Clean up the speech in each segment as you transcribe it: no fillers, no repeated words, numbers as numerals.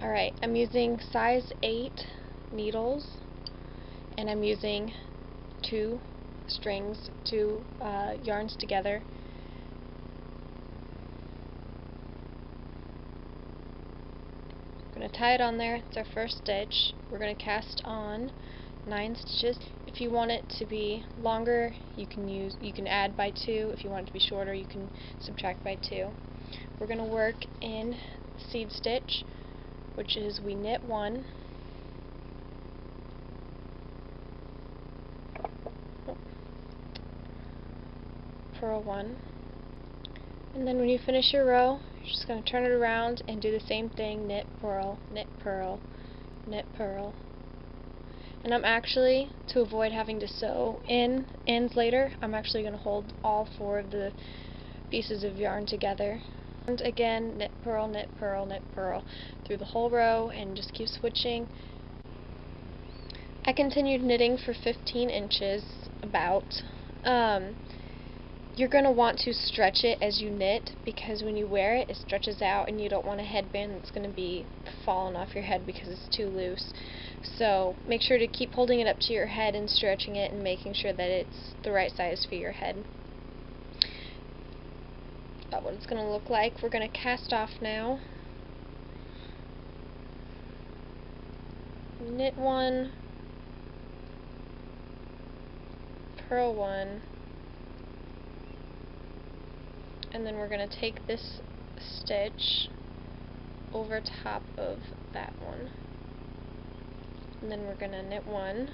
Alright, I'm using size 8 needles, and I'm using 2 strings, 2 yarns together. I'm going to tie it on there. It's our first stitch. We're going to cast on 9 stitches. If you want it to be longer, you can add by 2. If you want it to be shorter, you can subtract by 2. We're going to work in seed stitch, which is we knit 1, purl 1, and then when you finish your row, you're just going to turn it around and do the same thing: knit, purl, knit, purl, knit, purl. And I'm actually, to avoid having to sew in ends later, I'm actually going to hold all 4 of the pieces of yarn together. And again, knit, purl, knit, purl, knit, purl through the whole row, and just keep switching. I continued knitting for 15 inches, about. You're going to want to stretch it as you knit, because when you wear it, it stretches out, and you don't want a headband that's going to be falling off your head because it's too loose. So make sure to keep holding it up to your head and stretching it and making sure that it's the right size for your head. That's what it's going to look like. We're going to cast off now. Knit 1, purl 1, and then we're going to take this stitch over top of that one, and then we're going to knit 1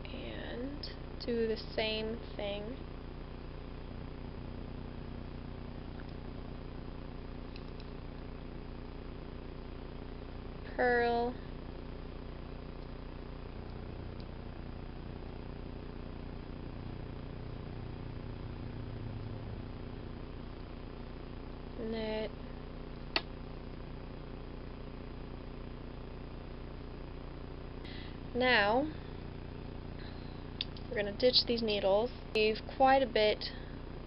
and do the same thing. Purl, knit, now we're going to ditch these needles. We have quite a bit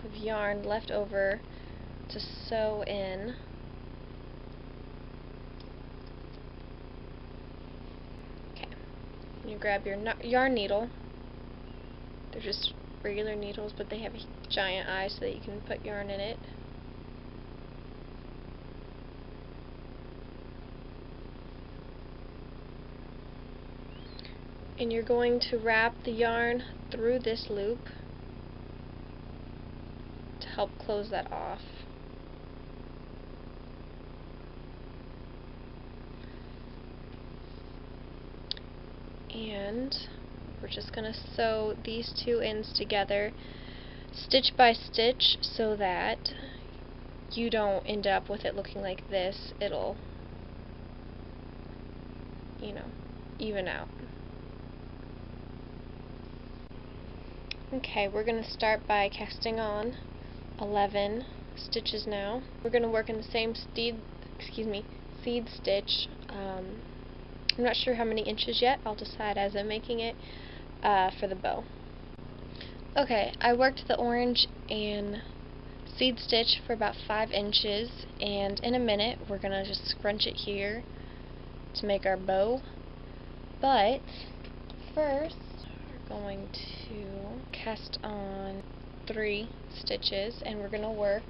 of yarn left over to sew in. Okay, you grab your yarn needle. They're just regular needles, but they have a giant eye so that you can put yarn in it. And you're going to wrap the yarn through this loop to help close that off. And we're just going to sew these 2 ends together, stitch by stitch, so that you don't end up with it looking like this. It'll, even out. Okay, we're going to start by casting on 11 stitches now. We're going to work in the same seed stitch. I'm not sure how many inches yet. I'll decide as I'm making it for the bow. Okay, I worked the orange and seed stitch for about 5 inches, and in a minute we're going to just scrunch it here to make our bow. But first we're going to cast on 3 stitches, and we're going to work,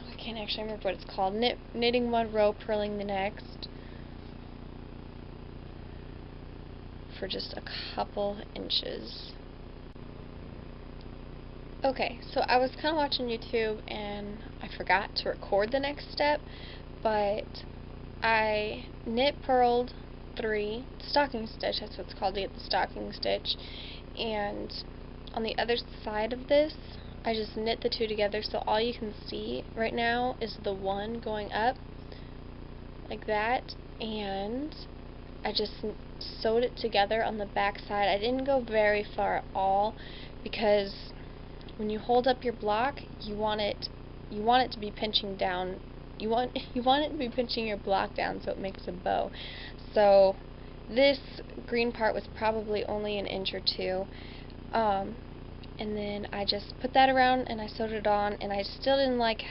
I can't actually remember what it's called, knitting 1 row, purling the next, for just a couple inches. Okay, so I was kind of watching YouTube and I forgot to record the next step, but I knit, purled 3, stocking stitch, that's what it's called, to get the stocking stitch, and on the other side of this I just knit the 2 together, so all you can see right now is the 1 going up like that, and I just sewed it together on the back side. I didn't go very far at all, because when you hold up your block, you want it to be pinching down. You want it to be pinching your block down so it makes a bow. So this green part was probably only 1 inch or 2. And then I just put that around and I sewed it on, and I still didn't like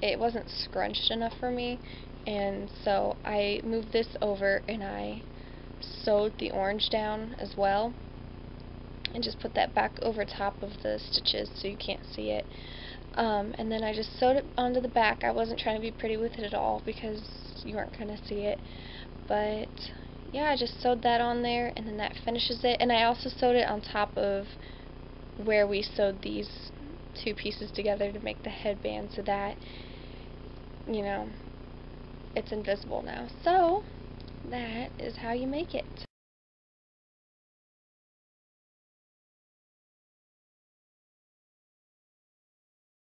it wasn't scrunched enough for me, and so I moved this over and I sewed the orange down as well, and just put that back over top of the stitches so you can't see it. And then I just sewed it onto the back. I wasn't trying to be pretty with it at all because you weren't going to see it. But yeah, I just sewed that on there, and then that finishes it. And I also sewed it on top of where we sewed these two pieces together to make the headband, so that, you know, it's invisible now. So that is how you make it.